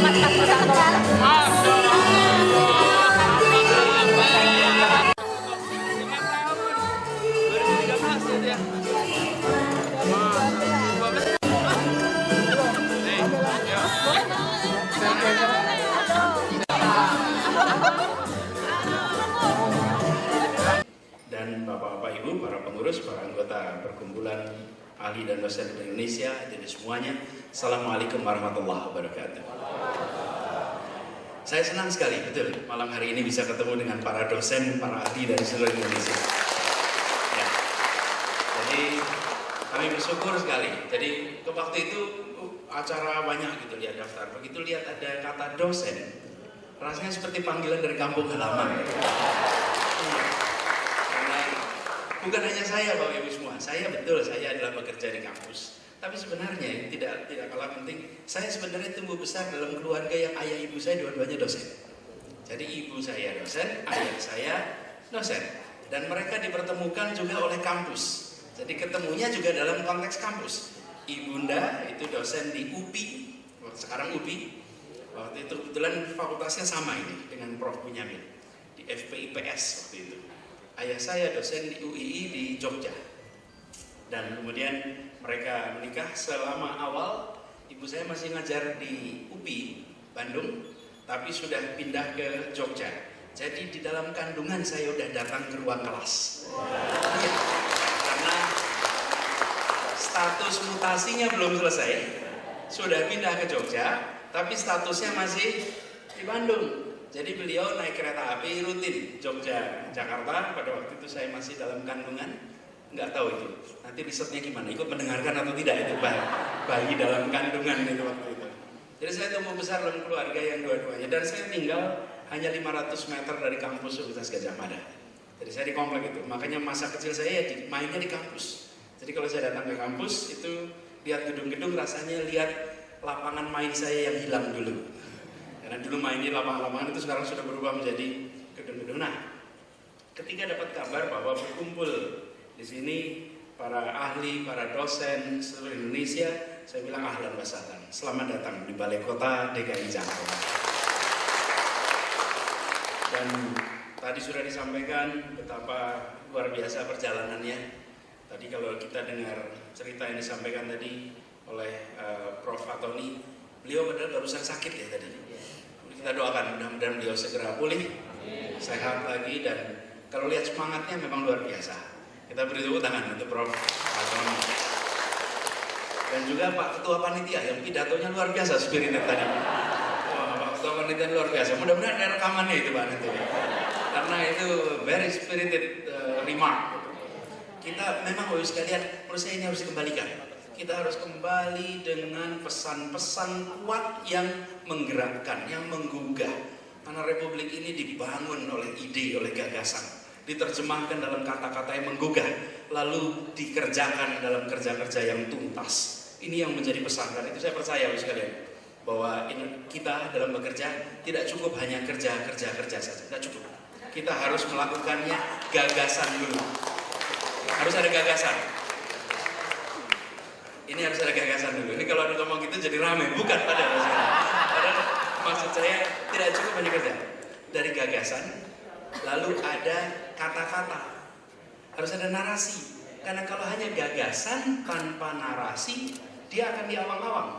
Dan Bapak-Bapak Ibu, para pengurus, para anggota perkumpulan ahli dan dosen Indonesia, jadi semuanya, Assalamualaikum warahmatullahi wabarakatuh. Saya senang sekali, betul, malam hari ini bisa ketemu dengan para dosen, para ahli dari seluruh Indonesia. Ya. Jadi kami bersyukur sekali. Jadi ke waktu itu acara banyak gitu lihat daftar. Begitu lihat ada kata dosen, rasanya seperti panggilan dari kampung halaman. Bukan hanya saya, Bapak Ibu semua. Saya betul, saya adalah bekerja di kampus. Tapi sebenarnya tidak kalah penting. Saya sebenarnya tumbuh besar dalam keluarga yang ayah ibu saya dua-duanya dosen. Jadi ibu saya dosen, ayah saya dosen. Dan mereka dipertemukan juga oleh kampus. Jadi ketemunya juga dalam konteks kampus. Ibunda itu dosen di UPI, sekarang UPI. Waktu itu kebetulan fakultasnya sama ini dengan Prof. Bunyamin di FPIPS waktu itu. Ayah saya dosen di UII di Jogja. Dan kemudian mereka menikah. Selama awal ibu saya masih ngajar di UPI Bandung, tapi sudah pindah ke Jogja. Jadi di dalam kandungan saya udah datang ke ruang kelas. Ya, karena status mutasinya belum selesai, sudah pindah ke Jogja, tapi statusnya masih di Bandung. Jadi beliau naik kereta api rutin Jogja Jakarta. Pada waktu itu saya masih dalam kandungan, nggak tahu itu nanti risetnya gimana, ikut mendengarkan atau tidak itu bayi dalam kandungan itu waktu itu. Jadi saya tumbuh besar dalam keluarga yang dua-duanya, dan saya tinggal hanya 500 meter dari kampus Universitas Gadjah Mada. Jadi saya di komplek itu, makanya masa kecil saya mainnya di kampus. Jadi kalau saya datang ke kampus itu lihat gedung-gedung, rasanya lihat lapangan main saya yang hilang dulu. Karena dulu main di lapangan-lapangan itu sekarang sudah berubah menjadi gedung-gedung. Nah, ketika dapat kabar bahwa berkumpul di sini para ahli, para dosen seluruh Indonesia, saya bilang ahlan wa sahlan. Selamat datang di Balai Kota DKI Jakarta. Dan tadi sudah disampaikan betapa luar biasa perjalanannya. Tadi kalau kita dengar cerita yang disampaikan tadi oleh Prof. Antoni, beliau padahal barusan sakit ya tadi. Kita doakan mudah-mudahan beliau segera pulih, sehat lagi, dan kalau lihat semangatnya memang luar biasa. Kita beri tepuk tangan untuk Prof. Antoni. Dan juga Pak Ketua Panitia yang pidatonya luar biasa spiritnya tadi. Pak Ketua Panitia luar biasa. Mudah-mudahan ada rekamannya itu Pak nanti. Karena itu very spirited remark. Kita memang harus sekalian, menurut saya ini harus dikembalikan. Kita harus kembali dengan pesan-pesan kuat yang menggerakkan, yang menggugah. Karena Republik ini dibangun oleh ide, oleh gagasan, diterjemahkan dalam kata-kata yang menggugah, lalu dikerjakan dalam kerja-kerja yang tuntas. Ini yang menjadi pesan, dan itu saya percaya sekalian bahwa kita dalam bekerja tidak cukup hanya kerja saja, tidak cukup. Kita harus melakukannya gagasan dulu. Harus ada gagasan. Ini harus ada gagasan dulu. Ini kalau ada ngomong gitu jadi rame, bukan padahal maksud saya tidak cukup hanya kerja. Dari gagasan, lalu ada kata-kata, harus ada narasi. Karena kalau hanya gagasan tanpa narasi, dia akan diawang-awang.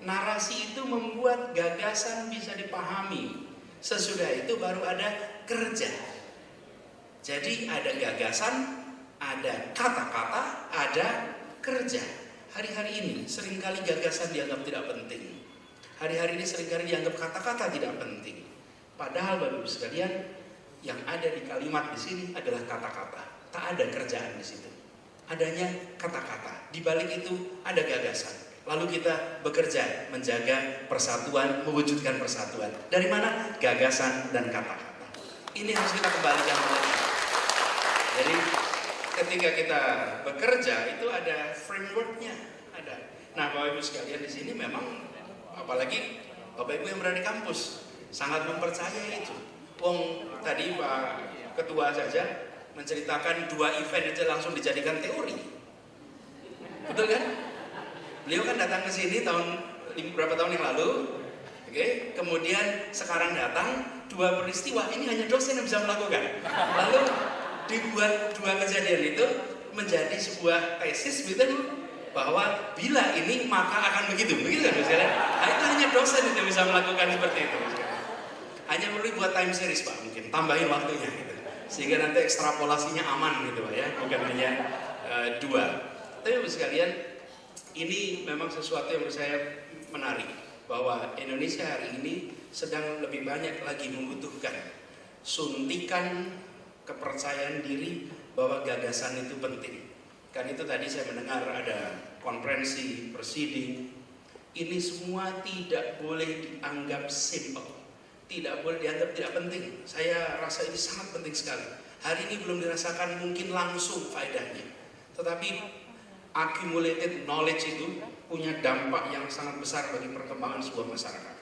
Narasi itu membuat gagasan bisa dipahami. Sesudah itu baru ada kerja. Jadi ada gagasan, ada kata-kata, ada kerja. Hari-hari ini seringkali gagasan dianggap tidak penting. Hari-hari ini seringkali dianggap kata-kata tidak penting. Padahal Bapak Ibu sekalian, yang ada di kalimat di sini adalah kata-kata. Tak ada kerjaan di situ. Adanya kata-kata. Di balik itu ada gagasan. Lalu kita bekerja menjaga persatuan, mewujudkan persatuan. Dari mana? Gagasan dan kata-kata. Ini harus kita kembalikan lagi. Jadi ketika kita bekerja itu ada frameworknya, ada. Nah, Bapak Ibu sekalian di sini memang, apalagi Bapak Ibu yang berada di kampus, sangat mempercayai itu. Tadi Pak Ketua saja menceritakan 2 event aja langsung dijadikan teori, betul kan? Beliau kan datang ke sini berapa tahun yang lalu, Oke, kemudian sekarang datang dua peristiwa, ini hanya dosen yang bisa melakukan. Lalu dibuat dua kejadian itu menjadi sebuah tesis gitu, bahwa bila ini maka akan begitu kan misalnya. Nah, itu hanya dosen yang bisa melakukan seperti itu misalnya. Hanya perlu buat time series Pak, mungkin tambahin waktunya gitu. Sehingga nanti ekstrapolasinya aman gitu Pak ya, bukan hanya dua. Tapi Bapak sekalian, ini memang sesuatu yang menurut saya menarik, bahwa Indonesia hari ini sedang lebih banyak lagi membutuhkan suntikan kepercayaan diri bahwa gagasan itu penting. Kan itu tadi saya mendengar ada konferensi, proceeding, ini semua tidak boleh dianggap simple, tidak boleh dianggap tidak penting. Saya rasa ini sangat penting sekali. Hari ini belum dirasakan mungkin langsung faedahnya, tetapi accumulated knowledge itu punya dampak yang sangat besar bagi perkembangan sebuah masyarakat.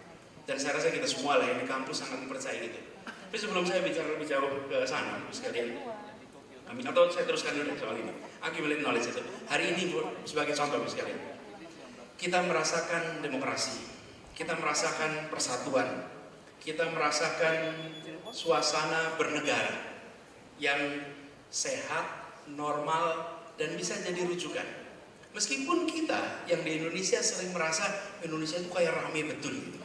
Dan saya rasa kita semua lah yang di kampus sangat mempercayai itu. Tapi sebelum saya bicara lebih jauh ke sana, sekalian, atau saya teruskan dulu soal ini. Accumulated knowledge itu. Hari ini sebagai contoh sekalian, kita merasakan demokrasi, kita merasakan persatuan, kita merasakan suasana bernegara yang sehat, normal, dan bisa jadi rujukan. Meskipun kita yang di Indonesia sering merasa Indonesia itu kayak rame betul gitu.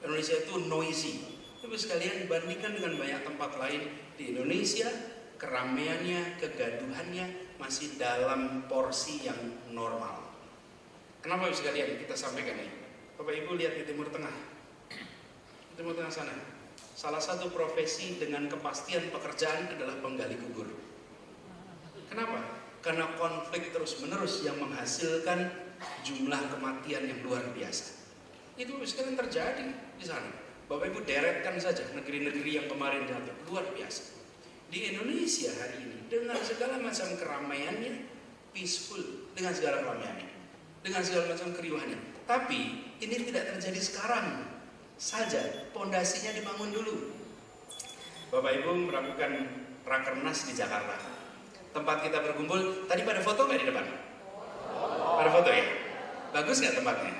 Indonesia itu noisy. Tapi sekalian bandingkan dengan banyak tempat lain di Indonesia, keramaiannya, kegaduhannya masih dalam porsi yang normal. Kenapa sekalian kita sampaikan ini? Bapak Ibu lihat di Timur Tengah. Timur Tengah sana. Salah satu profesi dengan kepastian pekerjaan adalah penggali kubur. Kenapa? Karena konflik terus-menerus yang menghasilkan jumlah kematian yang luar biasa. Itu sekarang terjadi di sana. Bapak Ibu deretkan saja negeri-negeri yang kemarin jatuh, luar biasa. Di Indonesia hari ini dengan segala macam keramaiannya, peaceful, dengan segala keramaiannya, dengan segala macam keriuhannya. Tapi ini tidak terjadi sekarang saja, pondasinya dibangun dulu. Bapak Ibu melakukan rakernas di Jakarta, tempat kita berkumpul. Tadi pada foto nggak di depan? Pada foto ya? Bagus nggak tempatnya?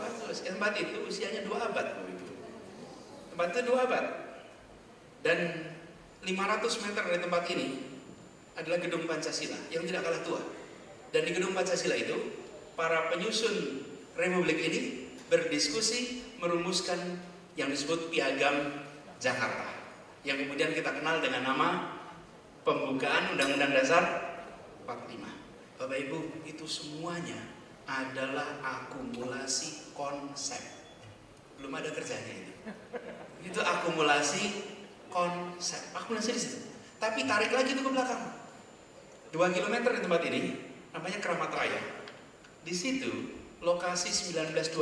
Bagus. Tempat itu usianya 2 abad. Tempat itu 2 abad. Dan 500 meter dari tempat ini adalah gedung Pancasila yang tidak kalah tua. Dan di gedung Pancasila itu, para penyusun Republik ini berdiskusi merumuskan yang disebut Piagam Jakarta, yang kemudian kita kenal dengan nama Pembukaan Undang-Undang Dasar 45. Bapak Ibu, itu semuanya adalah akumulasi konsep. Belum ada kerjanya itu. Itu akumulasi konsep. Akumulasi di situ. Tapi tarik lagi itu ke belakang. 2 kilometer di tempat ini namanya Keramat Raya. Di situ lokasi 1928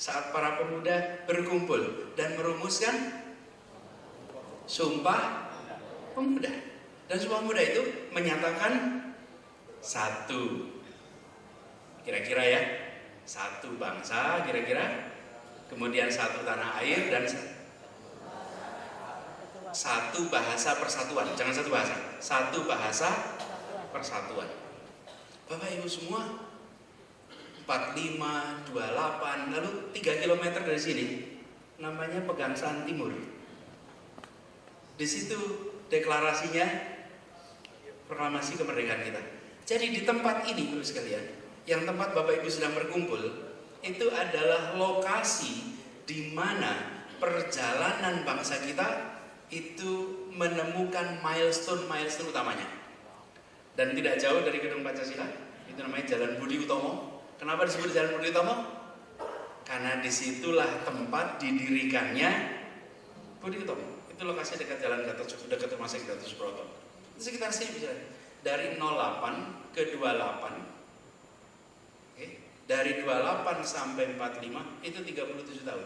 saat para pemuda berkumpul dan merumuskan Sumpah Pemuda. Dan Sumpah Pemuda itu menyatakan satu, kira-kira ya, satu bangsa, kira-kira, kemudian satu tanah air, dan satu bahasa persatuan. Jangan satu bahasa, satu bahasa persatuan. Bapak Ibu semua, 45, 28, lalu 3 km dari sini namanya Pegangsaan Timur. Di situ deklarasinya proklamasi kemerdekaan kita. Jadi di tempat ini, Bapak sekalian, yang tempat Bapak Ibu sedang berkumpul, itu adalah lokasi di mana perjalanan bangsa kita itu menemukan milestone utamanya. Dan tidak jauh dari gedung Pancasila, itu namanya Jalan Budi Utomo. Kenapa disebut Jalan Budi Utomo? Karena disitulah tempat didirikannya Budi Utomo. Itu lokasi dekat Jalan Gatot, dekat Rumah Sakit Gatot Subroto. Sekitar sini bisa dari 08 ke 28. Oke. Dari 28 sampai 45 itu 37 tahun.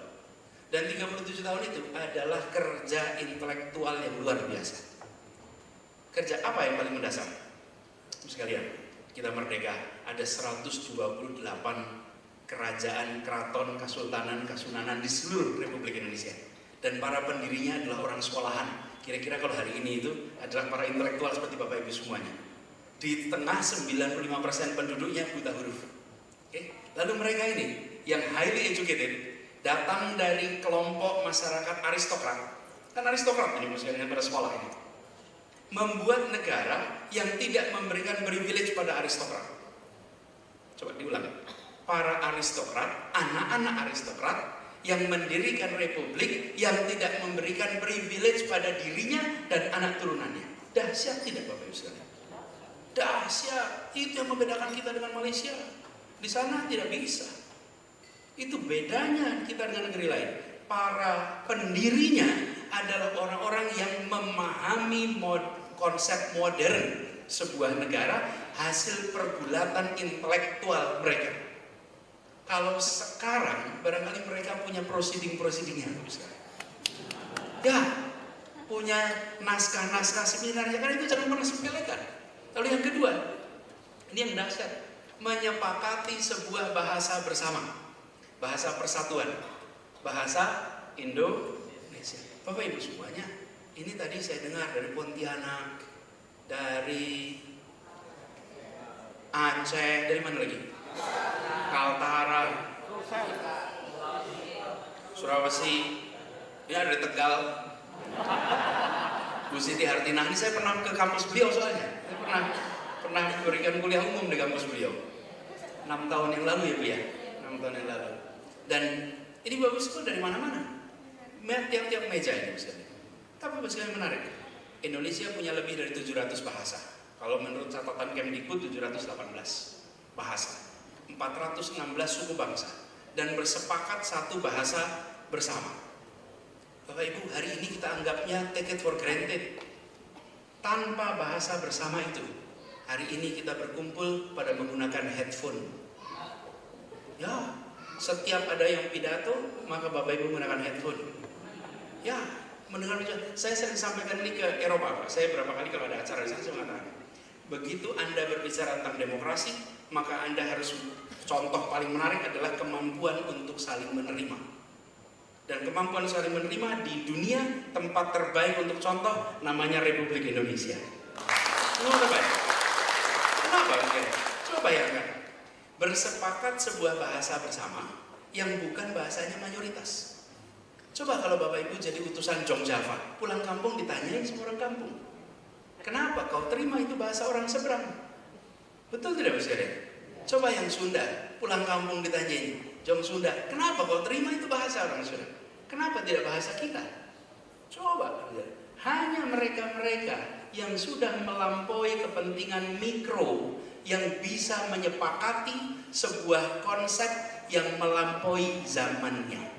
Dan 37 tahun itu adalah kerja intelektual yang luar biasa. Kerja apa yang paling mendasar? Sekalian, kita merdeka, ada 128 kerajaan, keraton, kesultanan, kasunanan di seluruh Republik Indonesia. Dan para pendirinya adalah orang sekolahan. Kira-kira kalau hari ini itu adalah para intelektual seperti Bapak Ibu semuanya. Di tengah 95% penduduknya buta huruf. Oke? Lalu mereka ini yang highly educated, datang dari kelompok masyarakat aristokrat, kan aristokrat ini misalnya pada sekolah ini, membuat negara yang tidak memberikan privilege pada aristokrat. Coba diulang. Para aristokrat, anak-anak aristokrat yang mendirikan republik yang tidak memberikan privilege pada dirinya dan anak turunannya. Dahsyat tidak Bapak Ibu sekalian? Dahsyat. Itu yang membedakan kita dengan Malaysia. Di sana tidak bisa. Itu bedanya kita dengan negeri lain. Para pendirinya adalah orang-orang yang memahami konsep modern sebuah negara hasil pergulatan intelektual mereka. Kalau sekarang barangkali mereka punya proceeding-proceedingnya, ya, punya naskah-naskah seminarnya, kan itu jangan pernah sepelekan. Lalu yang kedua, ini yang dahsyat, menyepakati sebuah bahasa bersama, bahasa persatuan, bahasa Indonesia. Bapak Ibu semuanya, ini tadi saya dengar dari Pontianak, dari Aceh, dari mana lagi? Kaltara, Sulawesi, ini ada dari Tegal, Bu Siti Hartinah. Ini saya pernah ke kampus beliau soalnya. Saya pernah berikan kuliah umum di kampus beliau 6 tahun yang lalu ya Bu ya, 6 tahun yang lalu. Dan ini bagus kok dari mana-mana, tiap-tiap meja ini misalnya. Tapi bagus sekali menarik. Indonesia punya lebih dari 700 bahasa. Kalau menurut catatan Kemdikbud 718 bahasa, 416 suku bangsa, dan bersepakat satu bahasa bersama. Bapak Ibu, hari ini kita anggapnya take it for granted. Tanpa bahasa bersama itu, hari ini kita berkumpul pada menggunakan headphone. Ya, setiap ada yang pidato, maka Bapak Ibu menggunakan headphone. Ya, mendengar bicara. Saya sering sampaikan ini ke Eropa, Pak. Saya berapa kali kalau ada acara di sana saya mengatakan, begitu Anda berbicara tentang demokrasi, maka Anda harus, contoh paling menarik adalah kemampuan untuk saling menerima. Dan kemampuan saling menerima di dunia, tempat terbaik untuk contoh namanya Republik Indonesia. Kenapa terbaik? Kenapa? Coba bayangkan, bersepakat sebuah bahasa bersama yang bukan bahasanya mayoritas. Coba kalau Bapak Ibu jadi utusan Jong Java, pulang kampung ditanyain sama orang kampung, kenapa kau terima itu bahasa orang seberang? Betul tidak Bu sekalian? Coba yang Sunda, pulang kampung ditanyain, Jong Sunda, kenapa kau terima itu bahasa orang Sunda? Kenapa tidak bahasa kita? Coba, hanya mereka-mereka yang sudah melampaui kepentingan mikro yang bisa menyepakati sebuah konsep yang melampaui zamannya.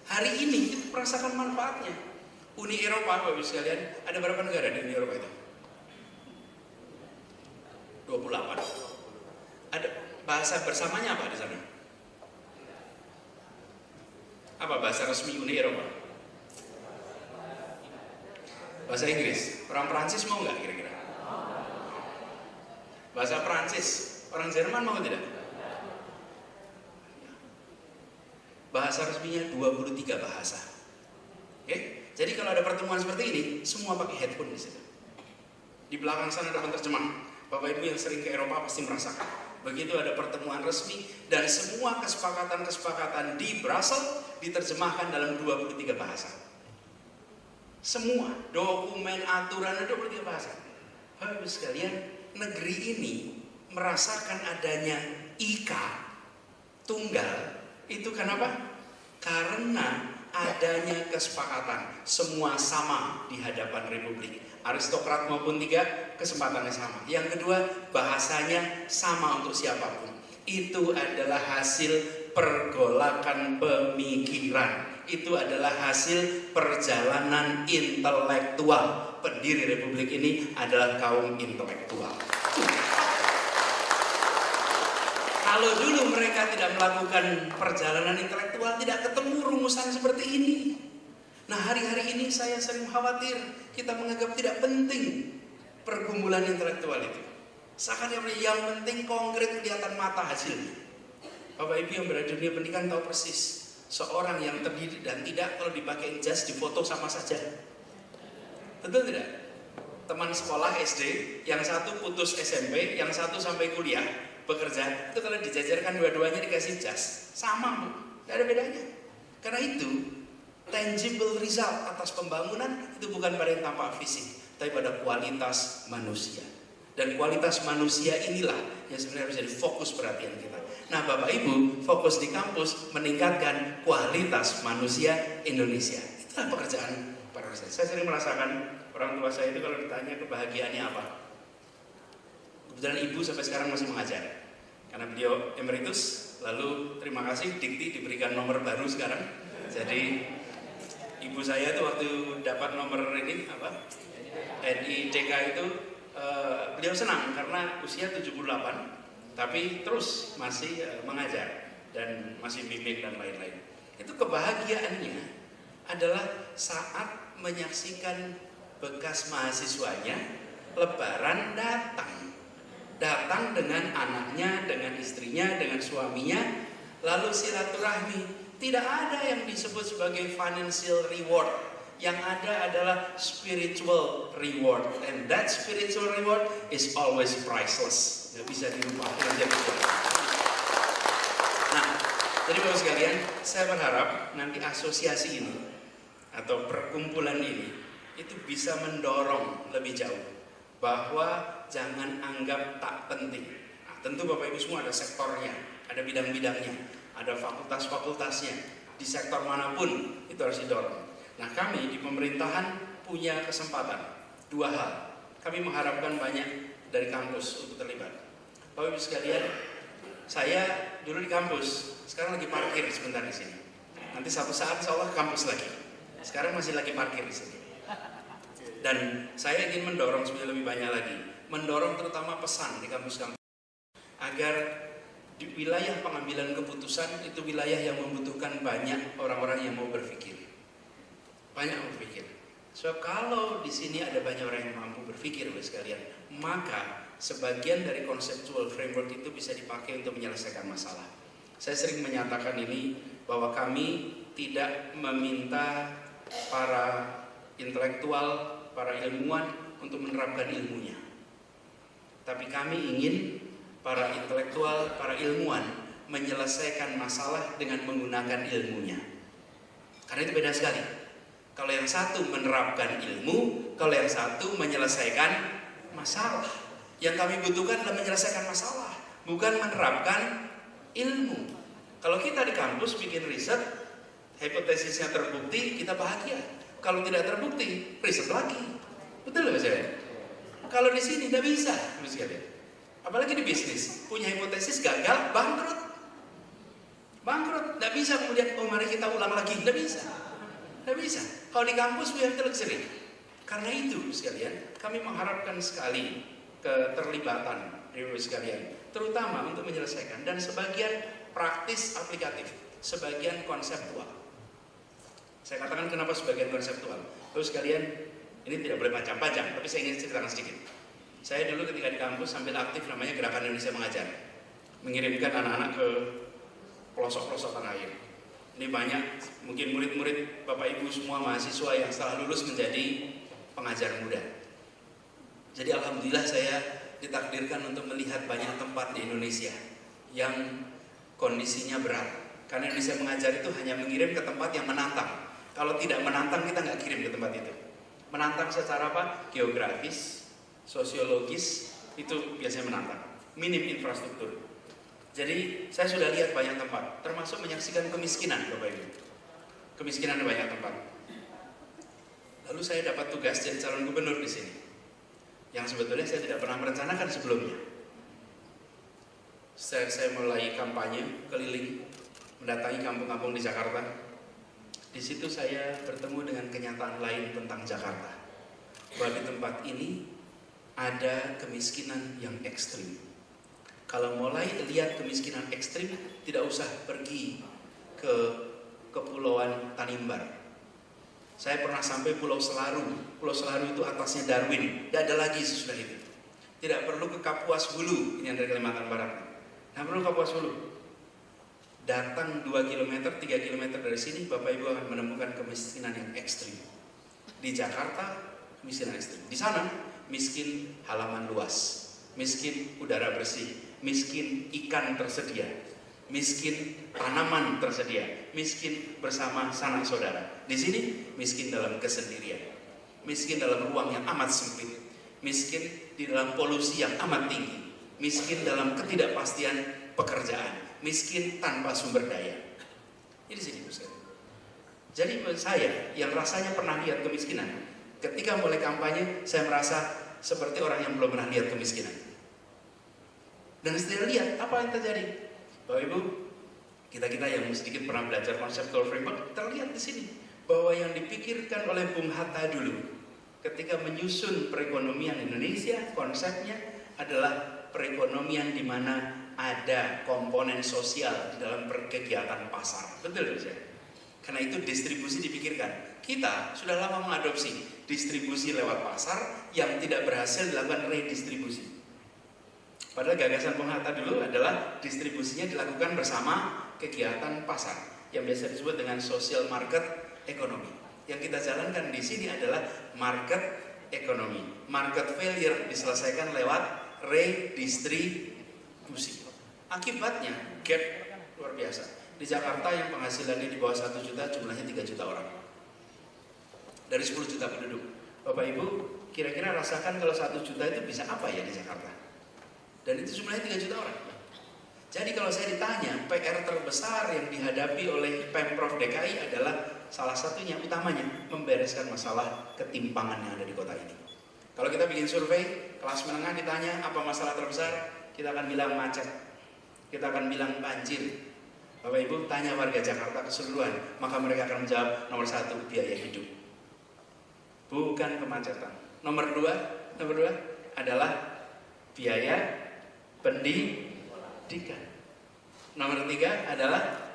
Hari ini kita merasakan manfaatnya. Uni Eropa, Bapak Ibu sekalian, ada berapa negara di Uni Eropa itu? 28. Ada bahasa bersamanya apa di sana? Apa bahasa resmi Uni Eropa? Bahasa Inggris. Orang Perancis mau nggak kira-kira? Bahasa Perancis. Orang Jerman mau tidak? Bahasa resminya 23 bahasa. Oke? Jadi kalau ada pertemuan seperti ini, semua pakai headphone di situ. Di belakang sana ada penerjemah. Bapak Ibu yang sering ke Eropa pasti merasakan. Begitu ada pertemuan resmi dan semua kesepakatan-kesepakatan di Brussels diterjemahkan dalam 23 bahasa. Semua dokumen aturan ada 23 bahasa. Bapak Ibu sekalian, negeri ini merasakan adanya IKA tunggal itu kenapa? Karena adanya kesepakatan, semua sama di hadapan Republik. Aristokrat maupun tiga, kesempatannya sama. Yang kedua, bahasanya sama untuk siapapun. Itu adalah hasil pergolakan pemikiran. Itu adalah hasil perjalanan intelektual. Pendiri Republik ini adalah kaum intelektual. Kalau dulu mereka tidak melakukan perjalanan intelektual, tidak ketemu rumusan seperti ini. Nah, hari-hari ini saya sering khawatir kita menganggap tidak penting pergumulan intelektual itu. Seakan yang penting konkret kelihatan mata hasilnya. Bapak Ibu yang berada di dunia pendidikan tahu persis. Seorang yang terdidik dan tidak kalau dipakai jas difoto sama saja. Betul tidak? Teman sekolah SD, yang satu putus SMP, yang satu sampai kuliah bekerja, itu kalau dijajarkan dua-duanya dikasih jas, sama Bu, tidak ada bedanya. Karena itu, tangible result atas pembangunan itu bukan pada yang tampak fisik, tapi pada kualitas manusia. Dan kualitas manusia inilah yang sebenarnya menjadi fokus perhatian kita. Nah, Bapak Ibu, fokus di kampus meningkatkan kualitas manusia Indonesia. Itulah pekerjaan para dosen. Saya sering merasakan orang tua saya itu kalau ditanya kebahagiaannya apa. Kebetulan ibu sampai sekarang masih mengajar. Karena beliau emeritus, lalu terima kasih Dikti diberikan nomor baru sekarang. Jadi ibu saya itu waktu dapat nomor ini NIDK itu beliau senang karena usia 78 tapi terus masih mengajar dan masih bimbing dan lain-lain. Itu kebahagiaannya adalah saat menyaksikan bekas mahasiswanya lebaran datang dengan anaknya, dengan istrinya, dengan suaminya, lalu silaturahmi. Tidak ada yang disebut sebagai financial reward. Yang ada adalah spiritual reward, and that spiritual reward is always priceless. Tidak bisa dirubah. Nah, jadi Bapak sekalian, saya berharap nanti asosiasi ini atau perkumpulan ini itu bisa mendorong lebih jauh bahwa jangan anggap tak penting. Nah, tentu Bapak Ibu semua ada sektornya, ada bidang-bidangnya, ada fakultas-fakultasnya. Di sektor manapun itu harus didorong. Nah, kami di pemerintahan punya kesempatan dua hal. Kami mengharapkan banyak dari kampus untuk terlibat. Bapak Ibu sekalian, saya dulu di kampus, sekarang lagi parkir sebentar di sini. Nanti satu saat insya Allah ke kampus lagi. Sekarang masih lagi parkir di sini. Dan saya ingin mendorong supaya lebih banyak lagi, mendorong terutama pesan di kampus-kampus agar di wilayah pengambilan keputusan itu wilayah yang membutuhkan banyak orang-orang yang mau berpikir. Banyak berpikir. So kalau di sini ada banyak orang yang mampu berpikir, Bapak sekalian, maka sebagian dari conceptual framework itu bisa dipakai untuk menyelesaikan masalah. Saya sering menyatakan ini bahwa kami tidak meminta para intelektual, para ilmuwan untuk menerapkan ilmunya. Tapi kami ingin para intelektual, para ilmuwan menyelesaikan masalah dengan menggunakan ilmunya. Karena itu beda sekali. Kalau yang satu menerapkan ilmu, kalau yang satu menyelesaikan masalah. Yang kami butuhkan adalah menyelesaikan masalah, bukan menerapkan ilmu. Kalau kita di kampus bikin riset, hipotesisnya terbukti, kita bahagia. Kalau tidak terbukti, riset lagi. Betul nggak saya? Kalau di sini tidak bisa, apalagi di bisnis, punya hipotesis gagal, bangkrut. Bangkrut, tidak bisa kemudian, oh mari kita ulang lagi, tidak bisa. Tidak bisa. Kalau di kampus we have to luxury. Karena itu sekalian, kami mengharapkan sekali keterlibatan dari sekalian, terutama untuk menyelesaikan dan sebagian praktis aplikatif, sebagian konseptual. Saya katakan kenapa sebagian konseptual. Terus sekalian, ini tidak boleh panjang-panjang, tapi saya ingin ceritakan sedikit. Saya dulu ketika di kampus sambil aktif namanya Gerakan Indonesia Mengajar, mengirimkan anak-anak ke pelosok-pelosok tanah air. Ini banyak mungkin murid-murid Bapak Ibu semua mahasiswa yang setelah lulus menjadi pengajar muda. Jadi alhamdulillah saya ditakdirkan untuk melihat banyak tempat di Indonesia yang kondisinya berat. Karena Indonesia Mengajar itu hanya mengirim ke tempat yang menantang. Kalau tidak menantang kita nggak kirim ke tempat itu. Menantang secara apa? Geografis, sosiologis, itu biasanya menantang. Minim infrastruktur. Jadi saya sudah lihat banyak tempat, termasuk menyaksikan kemiskinan, Bapak Ibu. Kemiskinan di banyak tempat. Lalu saya dapat tugas jadi calon gubernur di sini, yang sebetulnya saya tidak pernah merencanakan sebelumnya. Saya mulai kampanye keliling, mendatangi kampung-kampung di Jakarta. Di situ saya bertemu dengan kenyataan lain tentang Jakarta, bahwa di tempat ini ada kemiskinan yang ekstrim. Kalau mulai lihat kemiskinan ekstrim, tidak usah pergi ke Kepulauan Tanimbar. Saya pernah sampai Pulau Selaru. Pulau Selaru itu atasnya Darwin. Tidak ada lagi sesudah itu. Tidak perlu ke Kapuas Hulu, ini yang dari Kalimantan Barat. Tidak perlu Kapuas Hulu. Datang 2 km, 3 km dari sini, Bapak Ibu akan menemukan kemiskinan yang ekstrim. Di Jakarta, kemiskinan ekstrim. Di sana, miskin halaman luas, miskin udara bersih, miskin ikan tersedia. miskin tanaman tersedia, miskin bersama sanak saudara. Di sini miskin dalam kesendirian, miskin dalam ruang yang amat sempit, miskin di dalam polusi yang amat tinggi, miskin dalam ketidakpastian pekerjaan, miskin tanpa sumber daya. Ini di sini, Ustaz. Jadi saya yang rasanya pernah lihat kemiskinan, ketika mulai kampanye saya merasa seperti orang yang belum pernah lihat kemiskinan. Dan setelah lihat apa yang terjadi, Bapak Ibu, kita yang sedikit pernah belajar conceptual framework, terlihat di sini bahwa yang dipikirkan oleh Bung Hatta dulu ketika menyusun perekonomian Indonesia, konsepnya adalah perekonomian di mana ada komponen sosial di dalam kegiatan pasar. Betul ya? Karena itu distribusi dipikirkan. Kita sudah lama mengadopsi distribusi lewat pasar yang tidak berhasil dilakukan redistribusi. Padahal gagasan Bung Hatta dulu adalah distribusinya dilakukan bersama kegiatan pasar yang biasa disebut dengan social market economy. Yang kita jalankan di sini adalah market economy. Market failure diselesaikan lewat redistribusi. Akibatnya gap luar biasa. Di Jakarta yang penghasilannya di bawah 1 juta jumlahnya 3 juta orang dari 10 juta penduduk. Bapak Ibu kira-kira rasakan kalau 1 juta itu bisa apa ya di Jakarta, dan itu jumlahnya 3 juta orang. Jadi kalau saya ditanya PR terbesar yang dihadapi oleh Pemprov DKI adalah salah satunya utamanya membereskan masalah ketimpangan yang ada di kota ini. Kalau kita bikin survei kelas menengah ditanya apa masalah terbesar, kita akan bilang macet, kita akan bilang banjir. Bapak Ibu tanya warga Jakarta keseluruhan, maka mereka akan menjawab nomor 1 biaya hidup, bukan kemacetan. Nomor 2 adalah biaya pendidikan. Nomor 3 adalah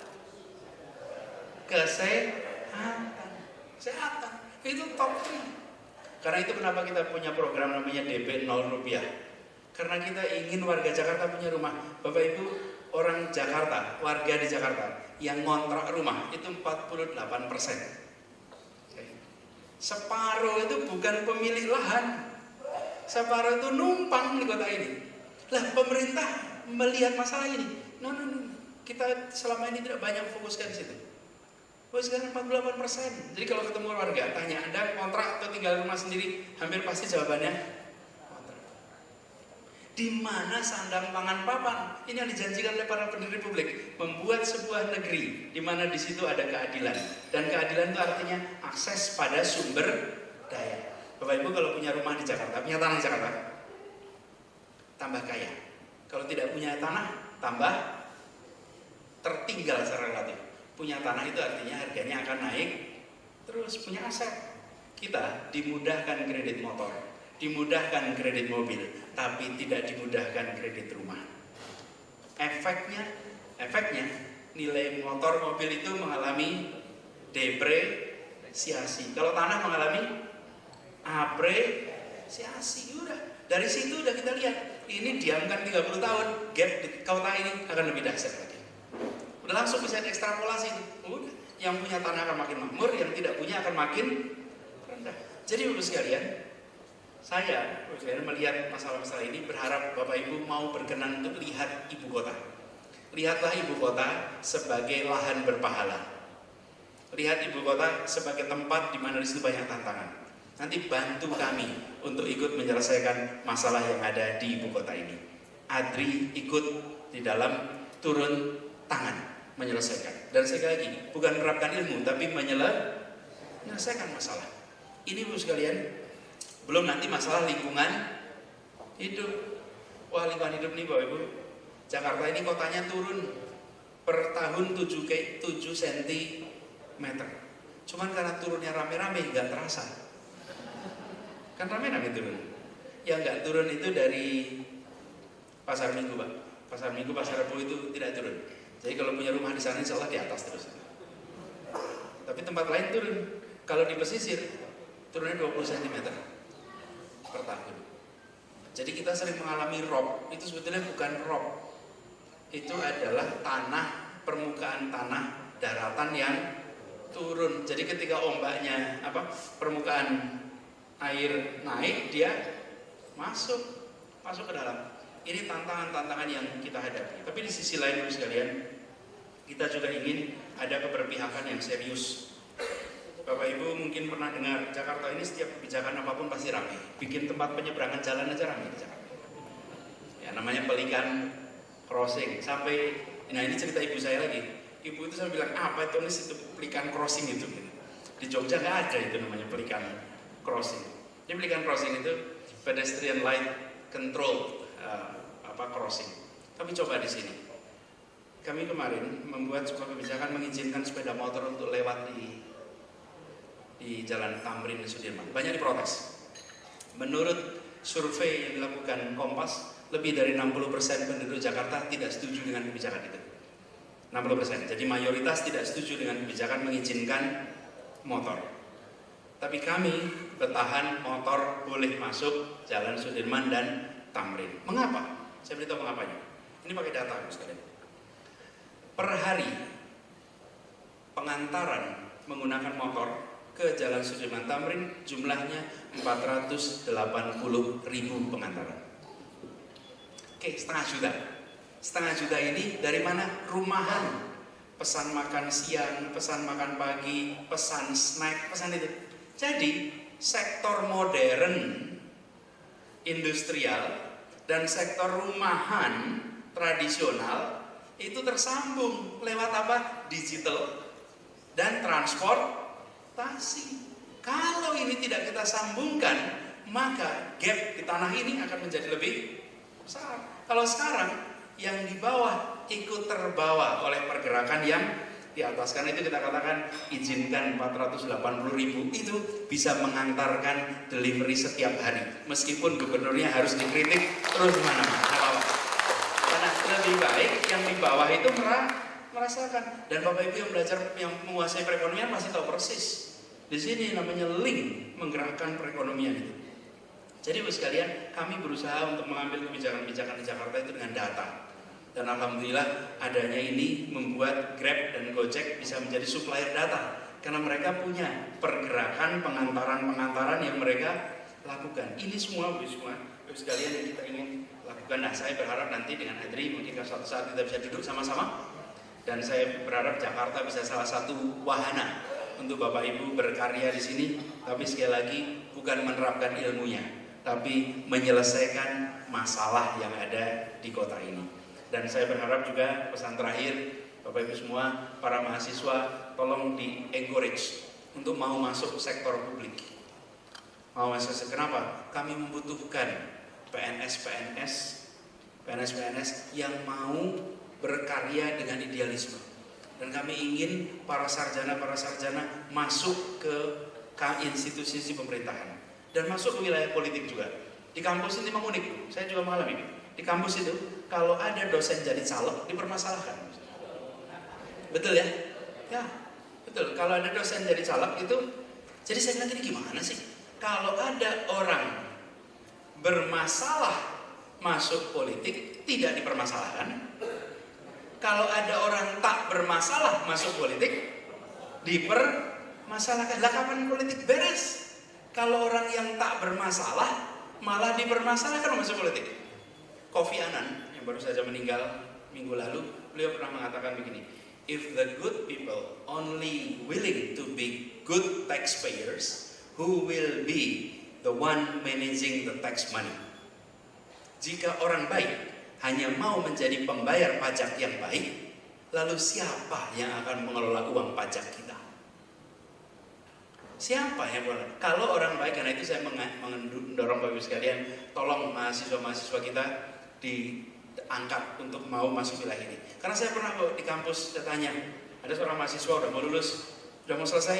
kesehatan. Itu top 3. Karena itu kenapa kita punya program namanya DP 0 rupiah. Karena kita ingin warga Jakarta punya rumah. Bapak Ibu, orang Jakarta, warga di Jakarta yang ngontrak rumah itu 48%. Separuh itu bukan pemilik lahan, separuh itu numpang di kota ini. Lah pemerintah melihat masalah ini, no. Kita selama ini tidak banyak fokuskan di situ. Fokuskan 48%. Jadi kalau ketemu warga, tanya Anda kontrak atau tinggal rumah sendiri, hampir pasti jawabannya di mana sandang pangan papan. Ini yang dijanjikan oleh para pendiri republik, membuat sebuah negeri di mana di situ ada keadilan, dan keadilan itu artinya akses pada sumber daya. Bapak Ibu kalau punya rumah di Jakarta, punya tanah di Jakarta, tambah kaya. Kalau tidak punya tanah, tambah tertinggal secara relatif. Punya tanah itu artinya harganya akan naik terus. Punya aset, kita dimudahkan kredit motor, dimudahkan kredit mobil, tapi tidak dimudahkan kredit rumah. Efeknya nilai motor mobil itu mengalami depresiasi. Kalau tanah mengalami apresiasi. Udah, dari situ udah kita lihat, ini diamkan 30 tahun, gap di kota ini akan lebih dahsyat lagi. Udah langsung bisa diekstrapolasi itu. Udah, yang punya tanah akan makin makmur, yang tidak punya akan makin rendah. Jadi Bapak sekalian, saya melihat masalah-masalah ini berharap Bapak Ibu mau berkenan untuk lihat ibu kota. Lihatlah ibu kota sebagai lahan berpahala. Lihat ibu kota sebagai tempat di mana di situ banyak tantangan. Nanti bantu kami untuk ikut menyelesaikan masalah yang ada di ibu kota ini. Adri ikut di dalam turun tangan menyelesaikan. Dan sekali lagi, bukan menerapkan ilmu, tapi menyelesaikan masalah. Ini Ibu sekalian, belum nanti masalah lingkungan hidup. Wah, lingkungan hidup nih Bapak Ibu, Jakarta ini kotanya turun per tahun 7 cm. Cuman karena turunnya rame-rame nggak terasa. Kan rame-rame turun. Yang nggak turun itu dari Pasar Minggu Pak. Pasar Minggu, Pasar Rebo itu tidak turun. Jadi kalau punya rumah di sana insya Allah di atas terus. Tapi tempat lain turun. Kalau di pesisir turunnya 20 cm per tahun. Jadi kita sering mengalami rob. Itu sebetulnya bukan rob. Itu adalah tanah, permukaan tanah daratan yang turun. Jadi ketika ombaknya permukaan air naik, dia masuk ke dalam. Ini tantangan-tantangan yang kita hadapi. Tapi di sisi lain Bapak sekalian, Kita juga ingin ada keberpihakan yang serius. Bapak Ibu mungkin pernah dengar Jakarta ini setiap kebijakan apapun pasti ramai. Bikin tempat penyeberangan jalan aja ramai di Jakarta. Ya namanya pelikan crossing. Sampai, nah ini cerita ibu saya lagi. Ibu itu sampai bilang apa itu pelikan crossing itu. Di Jogja nggak ada itu namanya pelikan crossing. Ini pelikan crossing itu pedestrian light control crossing. Tapi coba di sini. Kami kemarin membuat sebuah kebijakan mengizinkan sepeda motor untuk lewat di Jalan Tamrin Sudirman. Banyak diprotes. Menurut survei yang dilakukan Kompas, lebih dari 60% penduduk Jakarta tidak setuju dengan kebijakan itu. 60%. Jadi mayoritas tidak setuju dengan kebijakan mengizinkan motor. Tapi kami bertahan motor boleh masuk Jalan Sudirman dan Tamrin. Mengapa? Saya beritahu mengapanya. Ini pakai data, sekalian. Per hari pengantaran menggunakan motor ke Jalan Sudirman Tamrin jumlahnya 480.000 pengantaran. Oke, setengah juta. Setengah juta ini dari mana? Rumahan. Pesan makan siang, pesan makan pagi, pesan snack, pesan itu. Jadi sektor modern, industrial, dan sektor rumahan tradisional itu tersambung lewat apa? Digital dan transportasi. Kalau ini tidak kita sambungkan, maka gap di tanah ini akan menjadi lebih besar. Kalau sekarang yang di bawah ikut terbawa oleh pergerakan yang di atas, karena itu kita katakan izinkan 480.000 itu bisa mengantarkan delivery setiap hari, meskipun gubernurnya harus dikritik terus mana-mana. Karena lebih baik yang di bawah itu merasakan. Dan Bapak Ibu yang belajar, yang menguasai perekonomian masih tahu persis. Di sini namanya link menggerakkan perekonomian itu. Jadi Ibu sekalian, kami berusaha untuk mengambil kebijakan-kebijakan di Jakarta itu dengan data. Dan alhamdulillah adanya ini membuat Grab dan Gojek bisa menjadi supplier data. Karena mereka punya pergerakan pengantaran-pengantaran yang mereka lakukan. Ini semua Ibu sekalian yang kita ingin lakukan. Nah, saya berharap nanti dengan Adri mungkin suatu saat kita bisa duduk sama-sama, dan saya berharap Jakarta bisa salah satu wahana untuk Bapak Ibu berkarya di sini. Tapi sekali lagi bukan menerapkan ilmunya, tapi menyelesaikan masalah yang ada di kota ini. Dan saya berharap juga pesan terakhir Bapak Ibu semua, para mahasiswa, tolong di-encourage untuk mau masuk sektor publik. Mau masuk, kenapa? Kami membutuhkan PNS yang mau berkarya dengan idealisme. Dan kami ingin para sarjana masuk ke institusi pemerintahan dan masuk ke wilayah politik juga. Di kampus ini memang unik, saya juga mengalami ini. Di kampus itu kalau ada dosen jadi caleg dipermasalahkan. Betul ya? Ya, betul. Kalau ada dosen jadi caleg itu, jadi saya bilang ini gimana sih? Kalau ada orang bermasalah masuk politik tidak dipermasalahkan. Kalau ada orang tak bermasalah masuk politik dipermasalahkan. Lah kapan politik beres? Kalau orang yang tak bermasalah malah dipermasalahkan masuk politik. Kofi Annan yang baru saja meninggal minggu lalu, beliau pernah mengatakan begini, if the good people only willing to be good taxpayers, who will be the one managing the tax money? Jika orang baik hanya mau menjadi pembayar pajak yang baik, lalu siapa yang akan mengelola uang pajak kita? Siapa yang boleh? Kalau orang baik, karena itu saya mendorong Bapak Ibu sekalian, tolong mahasiswa-mahasiswa kita diangkat untuk mau masuk wilayah ini. Karena saya pernah di kampus, saya tanya, ada seorang mahasiswa udah mau lulus, udah mau selesai,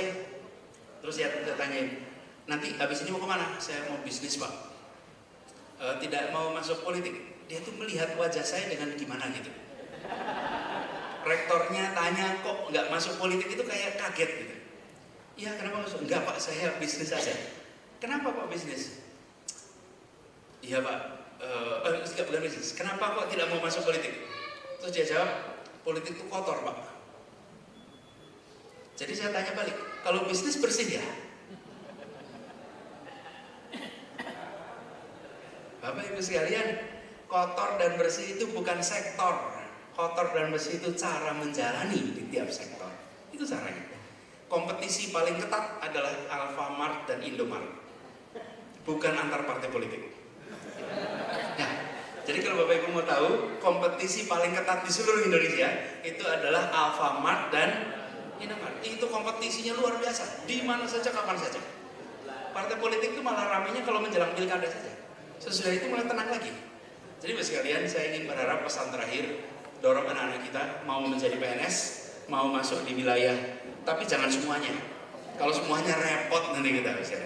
terus saya tanyain, nanti habis ini mau kemana? Saya mau bisnis Pak, tidak mau masuk politik. Dia tuh melihat wajah saya dengan gimana gitu. Rektornya tanya, kok nggak masuk politik, itu kayak kaget gitu. Iya, kenapa masuk? Enggak Pak, saya bisnis aja. Kenapa Pak bisnis? Iya Pak, bukan bisnis. Kenapa kok tidak mau masuk politik? Terus dia jawab, politik itu kotor Pak. Jadi saya tanya balik, kalau bisnis bersih ya? Bapak Ibu sekalian, kotor dan bersih itu bukan sektor, kotor dan bersih itu cara menjalani di tiap sektor. Itu caranya. Kompetisi paling ketat adalah Alfamart dan Indomaret, bukan antar partai politik. Nah, jadi kalau Bapak Ibu mau tahu, kompetisi paling ketat di seluruh Indonesia itu adalah Alfamart dan Indomaret. Itu kompetisinya luar biasa, di mana saja, kapan saja. Partai politik itu malah ramainya kalau menjelang pilkada saja. Sesudah itu mulai tenang lagi. Jadi Bapak sekalian, saya ingin berharap pesan terakhir, dorong anak-anak kita mau menjadi PNS, mau masuk di wilayah, tapi jangan semuanya. Kalau semuanya repot nanti kita bisa.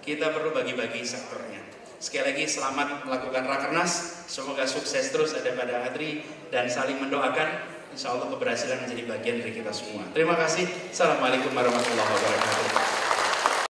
Kita perlu bagi-bagi sektornya. Sekali lagi selamat melakukan Rakernas. Semoga sukses terus ada pada Adri dan saling mendoakan. Insya Allah keberhasilan menjadi bagian dari kita semua. Terima kasih. Assalamualaikum warahmatullahi wabarakatuh.